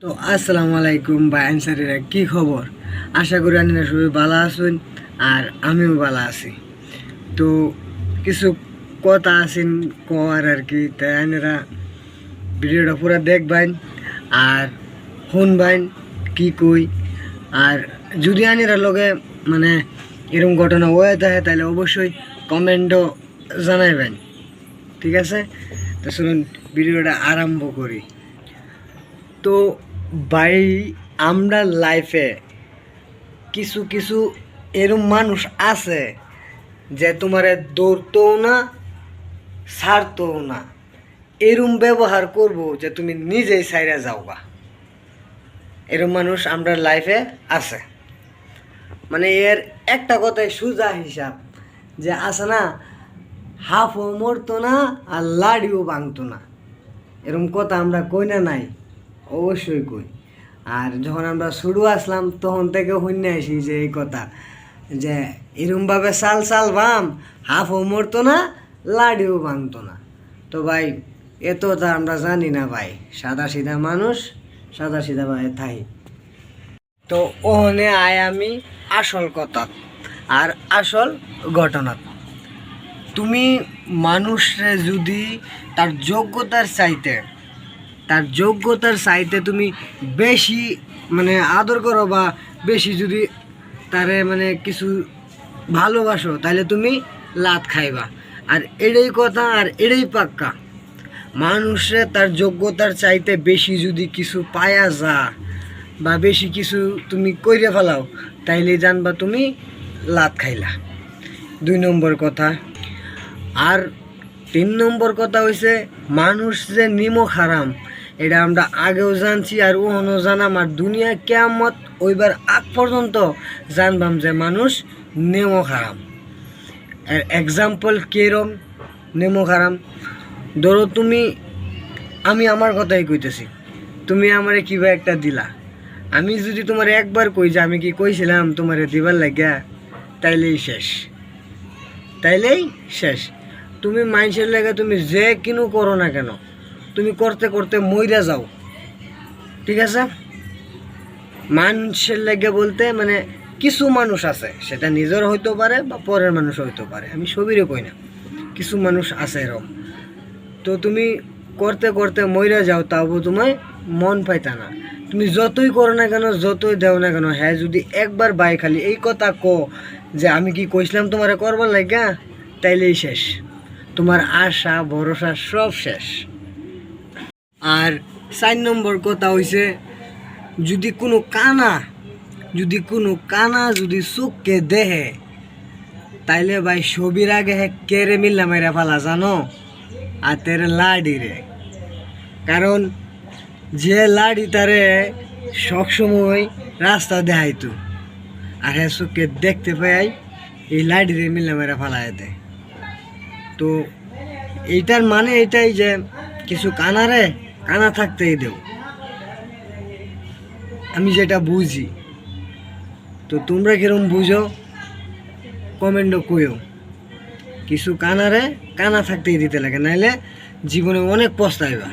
তো আসসালামু আলাইকুম ভাই আনসারিরা, কি খবর? আশা করি আপনারা সবাই ভালো আছেন আর আমিও ভালো আছি। তো কিছু কথা আছেন কর আর কি, তাই আপনারা ভিডিওটা পুরো দেখবেন আর শুনবেন কি কই। আর যদি আপনারা লগে মানে এরকম ঘটনা হয়ে থাকে তাহলে অবশ্যই কমেন্টও জানাইবেন, ঠিক আছে? তো শুনুন, ভিডিওটা আরম্ভ করি। তো ভাই, আমরা লাইফে কিছু কিছু এরম মানুষ আছে যে তোমারে দৌড়তেও না ছাড়তেও না, এরম ব্যবহার করব যে তুমি নিজেই ছাইরা যাওগা। এরম মানুষ আমরা লাইফে আছে। মানে এর একটা কথাই সোজা হিসাব যে আছে না, হাফও মরতো না আর লাড়িও ভাঙতো না। এরম কথা আমরা কই না নাই? অবশ্যই কই। আর যখন আমরা শুরু আসলাম তখন থেকে শুনে আসি যে এই কথা, যে এরমভাবে চাল চাল বাম, হাফও মরতো না লাড়িও ভাঙতো না। তো ভাই, এত তা আমরা জানি না ভাই, সাদা সিধা মানুষ সাদা সিধা ভাই থাই। তো ওখানে আয় আমি আসল কথা আর আসল ঘটনা। তুমি মানুষরে যদি তার যোগ্যতার চাইতে তুমি বেশি মানে আদর করো বা বেশি যদি তারে মানে কিছু ভালোবাসো, তাহলে তুমি লাত খাইবা। আর এটাই কথা আর এটাই পাক্কা। মানুষে তার যোগ্যতার চাইতে বেশি যদি কিছু পায়া যা বা বেশি কিছু তুমি কইরে ফেলাও, তাইলে জানবা তুমি লাত খাইলা। 2 নম্বর কথা। আর 3 নম্বর কথা হইছে, মানুষ যে নিমক হারাম এটা আমরা আগেও জানছি আর ওহনও জানাম, আর দুনিয়া কিয়ামত ওইবার আগ পর্যন্ত জানবাম যে মানুষ নিমক হারাম। এর এক্সাম্পল কিরম নিমক হারাম? ধরো আমি আমার কথাই কইতেছি, তুমি আমারে কিবা একটা দিলা, আমি যদি তোমার একবার কই যে আমি কি কইছিলাম তোমারে দিবার লাগিয়া, তাইলেই শেষ। তুমি মানুষের লাগে তুমি যে কিনু করো না কেন, তুমি করতে করতে মইরা যাও, ঠিক আছে? মানুষের লাগে বলতে মানে কিছু মানুষ আছে, সেটা নিজের হইতে পারে বা পরের মানুষ হইতে পারে, আমি সবিরে কই না, কিছু মানুষ আছে এরকম। তো তুমি করতে করতে মইরা যাও, তাও তোমায় মন পাইতা না। তুমি যতই করো না কেন, যতই দেও না কেন, হ্যাঁ যদি একবার বাই খালি এই কথা কো যে আমি কি কইছিলাম তোমারে করবার লাগা, তাইলেই শেষ। তোমার আশা ভরসা সব শেষ। আর 4 নম্বর কথা হইছে, যদি কোনো কানা যদি চোখকে দেহে, তাইলে ভাই ছবির আগে হে কেড়ে মিললাম এরা ফালা, জানো? আর তেরে লাড়ি রে, কারণ যে লাড়ি তারে সবসময় রাস্তা দেখাইতো, আর হ্যাঁ চোখকে দেখতে পাই এই লাড়ি রে মিললাম এরা ফালাই দেয়। তো এইটার মানে এটাই যে কিছু কানা থাকতেই দেও, আমি যেটা বুঝি। তো তোমরা কিরম বুঝো কমেন্টও কইও। কিছু কানা থাকতেই দিতে লাগে, নাইলে জীবনে অনেক পস্তাইবা।